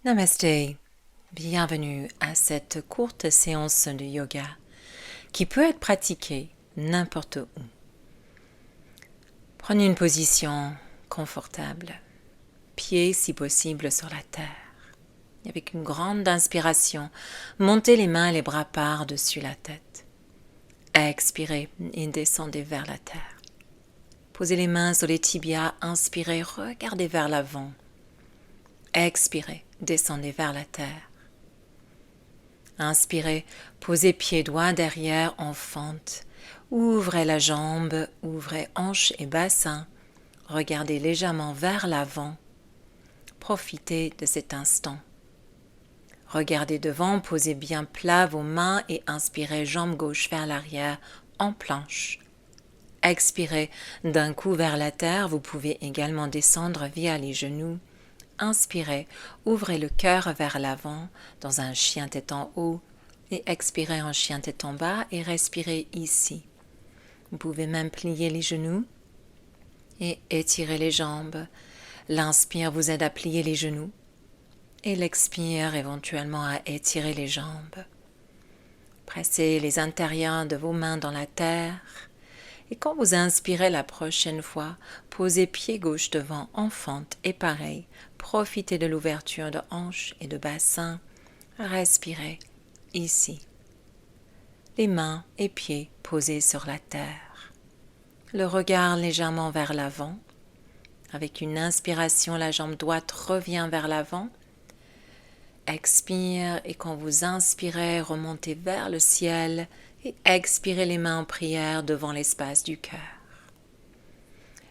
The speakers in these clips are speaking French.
Namasté, bienvenue à cette courte séance de yoga qui peut être pratiquée n'importe où. Prenez une position confortable, pieds si possible sur la terre. Avec une grande inspiration, montez les mains et les bras par-dessus la tête. Expirez et descendez vers la terre. Posez les mains sur les tibias, inspirez, regardez vers l'avant. Expirez, descendez vers la terre. Inspirez, posez pieds doigts derrière en fente. Ouvrez la jambe, ouvrez hanche et bassin. Regardez légèrement vers l'avant. Profitez de cet instant. Regardez devant, posez bien plat vos mains et inspirez jambe gauche vers l'arrière en planche. Expirez d'un coup vers la terre, vous pouvez également descendre via les genoux. Inspirez, ouvrez le cœur vers l'avant dans un chien tête en haut et expirez en chien tête en bas et respirez ici. Vous pouvez même plier les genoux et étirer les jambes. L'inspire vous aide à plier les genoux et l'expire éventuellement à étirer les jambes. Pressez les intérieurs de vos mains dans la terre. Et quand vous inspirez la prochaine fois, posez pied gauche devant en fente et pareil, profitez de l'ouverture de hanche et de bassin. Respirez ici. Les mains et pieds posés sur la terre. Le regard légèrement vers l'avant. Avec une inspiration, la jambe droite revient vers l'avant. Expire et quand vous inspirez, remontez vers le ciel et expirez les mains en prière devant l'espace du cœur.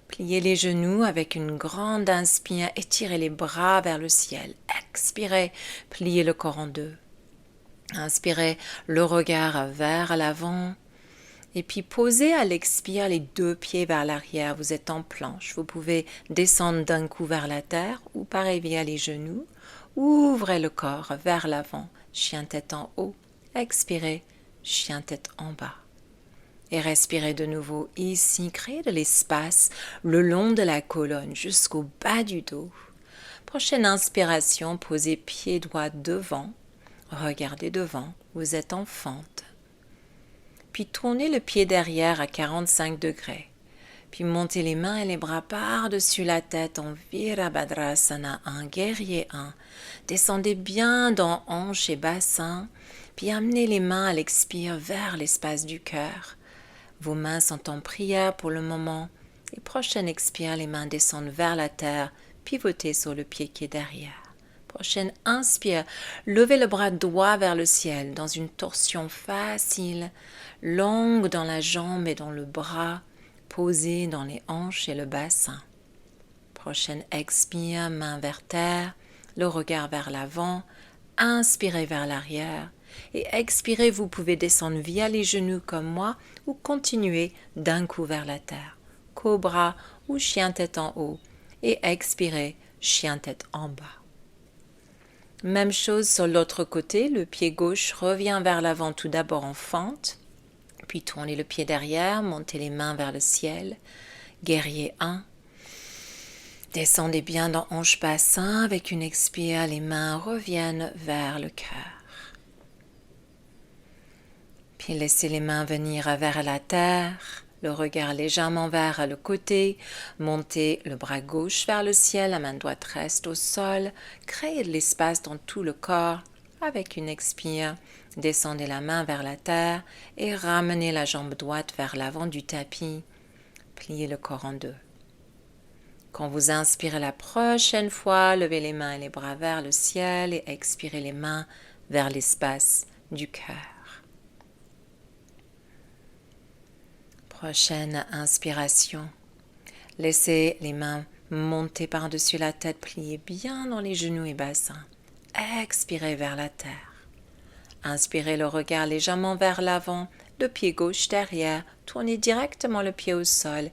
Pliez les genoux avec une grande inspire, étirez les bras vers le ciel. Expirez, pliez le corps en deux. Inspirez le regard vers l'avant. Et puis posez à l'expire les deux pieds vers l'arrière. Vous êtes en planche. Vous pouvez descendre d'un coup vers la terre ou pareil via les genoux. Ouvrez le corps vers l'avant. Chien tête en haut. Expirez. Chien tête en bas. Et respirez de nouveau ici, créez de l'espace le long de la colonne jusqu'au bas du dos. Prochaine inspiration, posez pied droit devant, regardez devant, vous êtes en fente. Puis tournez le pied derrière à 45 degrés. Puis montez les mains et les bras par-dessus la tête en Virabhadrasana, un guerrier 1. Descendez bien dans hanche et bassin. Puis amenez les mains à l'expire vers l'espace du cœur. Vos mains sont en prière pour le moment. Et prochaine expire, les mains descendent vers la terre, pivotez sur le pied qui est derrière. Prochaine inspire, levez le bras droit vers le ciel dans une torsion facile, longue dans la jambe et dans le bras, posée dans les hanches et le bassin. Prochaine expire, main vers terre, le regard vers l'avant, inspirez vers l'arrière. Et expirez, vous pouvez descendre via les genoux comme moi ou continuer d'un coup vers la terre. Cobra ou chien tête en haut. Et expirez, chien tête en bas. Même chose sur l'autre côté, le pied gauche revient vers l'avant tout d'abord en fente. Puis tournez le pied derrière, montez les mains vers le ciel. Guerrier 1. Descendez bien dans hanche bassin avec une expire, les mains reviennent vers le cœur. Puis laissez les mains venir vers la terre, le regard légèrement vers le côté, montez le bras gauche vers le ciel, la main droite reste au sol, créez de l'espace dans tout le corps avec une expire, descendez la main vers la terre et ramenez la jambe droite vers l'avant du tapis, pliez le corps en deux. Quand vous inspirez la prochaine fois, levez les mains et les bras vers le ciel et expirez les mains vers l'espace du cœur. Prochaine inspiration, laissez les mains monter par-dessus la tête, pliez bien dans les genoux et bassins. Expirez vers la terre. Inspirez le regard légèrement vers l'avant, le pied gauche derrière, tournez directement le pied au sol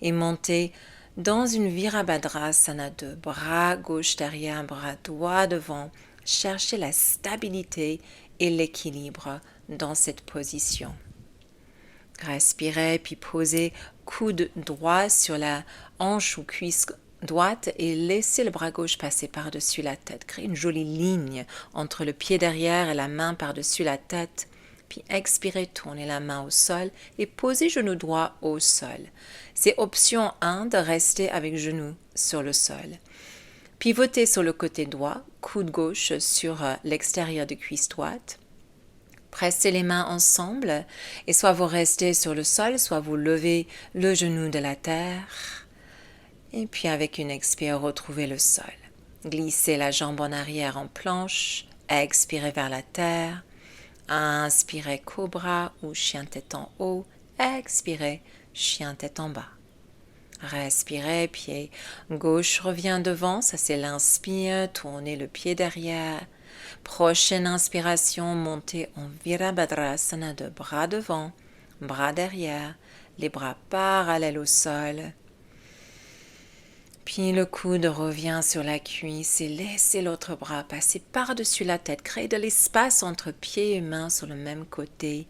et montez dans une Virabhadrasana 2, bras gauche derrière, bras droit devant. Cherchez la stabilité et l'équilibre dans cette position. Respirez puis posez coude droit sur la hanche ou cuisse droite et laissez le bras gauche passer par-dessus la tête. Créez une jolie ligne entre le pied derrière et la main par-dessus la tête. Puis expirez, tournez la main au sol et posez genou droit au sol. C'est option 1 de rester avec genou sur le sol. Pivotez sur le côté droit, coude gauche sur l'extérieur de cuisse droite. Pressez les mains ensemble et soit vous restez sur le sol, soit vous levez le genou de la terre. Et puis avec une expire, retrouvez le sol. Glissez la jambe en arrière en planche, expirez vers la terre. Inspirez cobra ou chien tête en haut, expirez chien tête en bas. Respirez, pied gauche revient devant, ça c'est l'inspire, tournez le pied derrière. Prochaine inspiration, montez en Virabhadrasana de bras devant, bras derrière, les bras parallèles au sol. Puis le coude revient sur la cuisse et laissez l'autre bras passer par-dessus la tête. Créez de l'espace entre pieds et mains sur le même côté.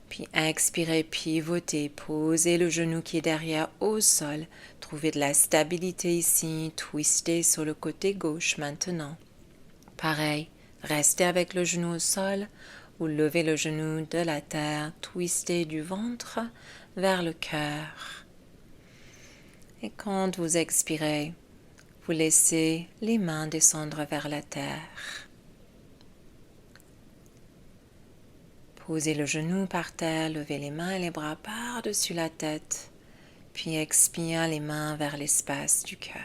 Puis expirez, pivotez, posez le genou qui est derrière au sol. Trouvez de la stabilité ici. Twistez sur le côté gauche maintenant. Pareil, restez avec le genou au sol ou levez le genou de la terre. Twistez du ventre vers le cœur. Et quand vous expirez, vous laissez les mains descendre vers la terre. Posez le genou par terre, levez les mains et les bras par-dessus la tête, puis expire les mains vers l'espace du cœur.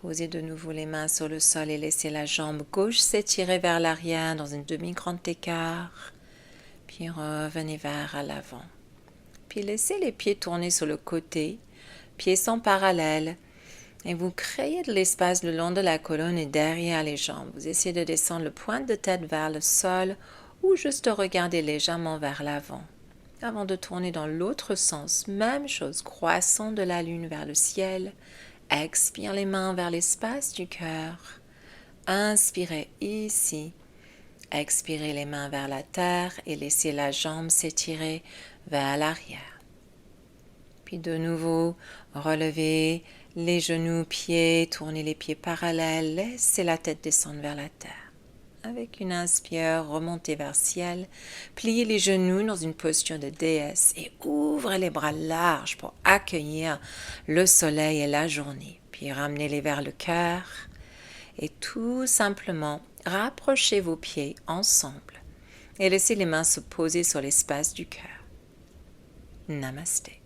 Posez de nouveau les mains sur le sol et laissez la jambe gauche s'étirer vers l'arrière dans une demi-grande écart, puis revenez vers l'avant. Puis laissez les pieds tourner sur le côté, pieds sont parallèles, et vous créez de l'espace le long de la colonne et derrière les jambes. Vous essayez de descendre le pointe de tête vers le sol ou juste regarder légèrement vers l'avant. Avant de tourner dans l'autre sens, même chose, croissant de la lune vers le ciel. Expire les mains vers l'espace du cœur. Inspirez ici. Expirez les mains vers la terre et laissez la jambe s'étirer vers l'arrière. Puis de nouveau, relevez les genoux, pieds, tournez les pieds parallèles, laissez la tête descendre vers la terre. Avec une inspire, remontez vers le ciel, pliez les genoux dans une posture de déesse et ouvrez les bras larges pour accueillir le soleil et la journée. Puis ramenez-les vers le cœur et tout simplement rapprochez vos pieds ensemble et laissez les mains se poser sur l'espace du cœur. Namasté.